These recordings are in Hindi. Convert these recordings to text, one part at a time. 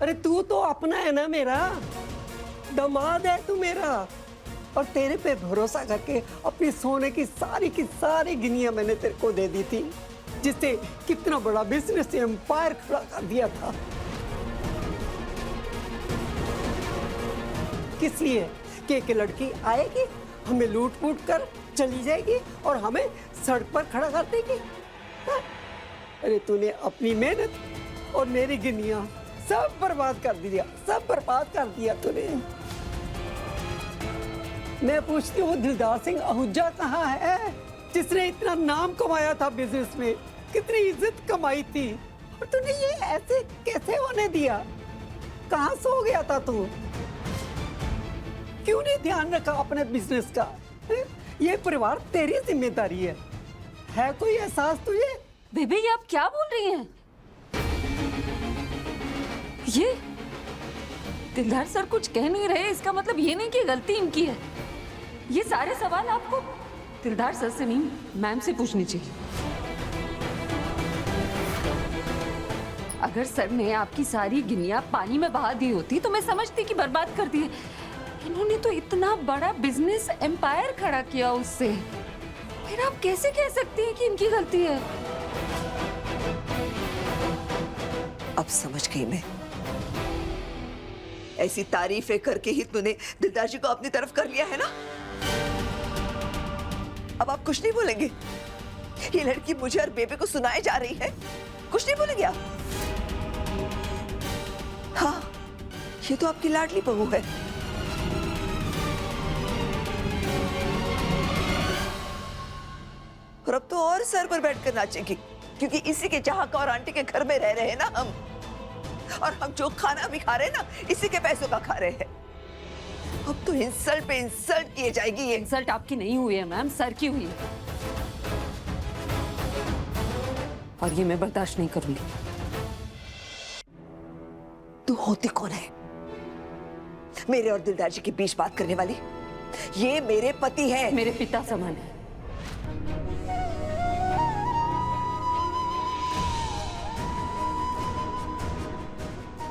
अरे तू तो अपना है ना मेरा, दामाद है तू मेरा। और तेरे पे भरोसा करके अपनी सोने की सारी गिनियां मैंने तेरे को दे दी थी, जिससे कितना बड़ा बिजनेस एम्पायर खड़ा कर दिया था। किस लिए? कि एक लड़की आएगी, हमें लूट पूट कर चली जाएगी और हमें सड़क पर खड़ा कर देगी। हाँ? अरे तूने अपनी मेहनत और मेरी गिनियां सब बर्बाद कर दिया, सब बर्बाद कर दिया तूने। मैं पूछती हूँ दिलदार सिंह आहूजा कहाँ है, जिसने इतना नाम कमाया था बिजनेस में, कितनी इज्जत कमाई थी, और तूने ये ऐसे कैसे होने दिया? कहाँ सो गया था तू? क्यों नहीं ध्यान रखा अपने बिजनेस का? ये परिवार तेरी जिम्मेदारी है कोई एहसास तुझे? बेबी ये आप क्या बोल रही हैं? ये दिलदार सर कुछ कह नहीं रहे, इसका मतलब ये नहीं कि गलती इनकी है। ये सारे सवाल आपको दिलदार सर से नहीं, मैम से पूछनी चाहिए। अगर सर ने आपकी सारी गिनियां पानी में बहा दी होती तो मैं समझती कि बर्बाद कर दिए। इन्होंने तो इतना बड़ा बिजनेस एम्पायर खड़ा किया उससे, फिर आप कैसे कह सकती हैं कि इनकी गलती है? अब समझ गई मैं। ऐसी तारीफें करके ही तूने दिलदार जी को अपनी तरफ कर लिया है ना? अब आप कुछ नहीं बोलेंगे? ये लड़की मुझे और बेबे को सुनाए जा रही है, कुछ नहीं बोलेंगे आप? हाँ, ये तो आपकी लाडली बहू है। और अब तो और सर पर बैठकर नाचेगी, क्योंकि इसी के चाहका और आंटी के घर में रह रहे हैं ना हम, और हम जो खाना भी खा रहे हैं ना, इसी के पैसों का खा रहे हैं। अब तो इंसल्ट पे इंसल्ट किए जाएगी। ये इंसल्ट आपकी नहीं हुई है मैम, सर की हुई है, और ये मैं बर्दाश्त नहीं करूंगी। तू होती कौन है मेरे और दिलदार जी के बीच बात करने वाली? ये मेरे पति है, मेरे पिता समान है।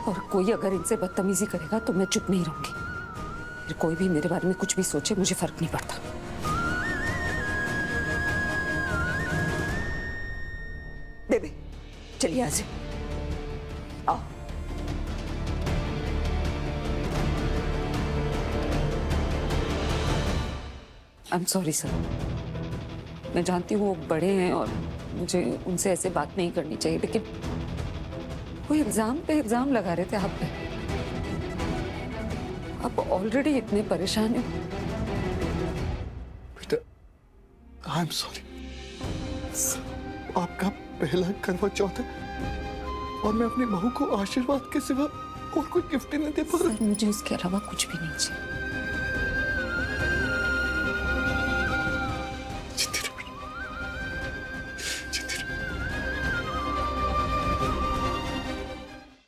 और कोई अगर इनसे बदतमीजी करेगा तो मैं चुप नहीं रहूंगी। फिर कोई भी मेरे बारे में कुछ भी सोचे, मुझे फर्क नहीं पड़ता। बेबे चलिए यहां से आओ। आई एम सॉरी सर, मैं जानती हूँ वो बड़े हैं और मुझे उनसे ऐसे बात नहीं करनी चाहिए, लेकिन वो इल्जाम पे इल्जाम लगा रहे थे आप पे। आप ऑलरेडी इतने परेशान हो। बेटा आई एम सॉरी, आपका पहला करवा चौथ है और मैं अपनी बहू को आशीर्वाद के सिवा और कोई गिफ्ट नहीं दे पा रहा। मुझे उसके अलावा कुछ भी नहीं चाहिए।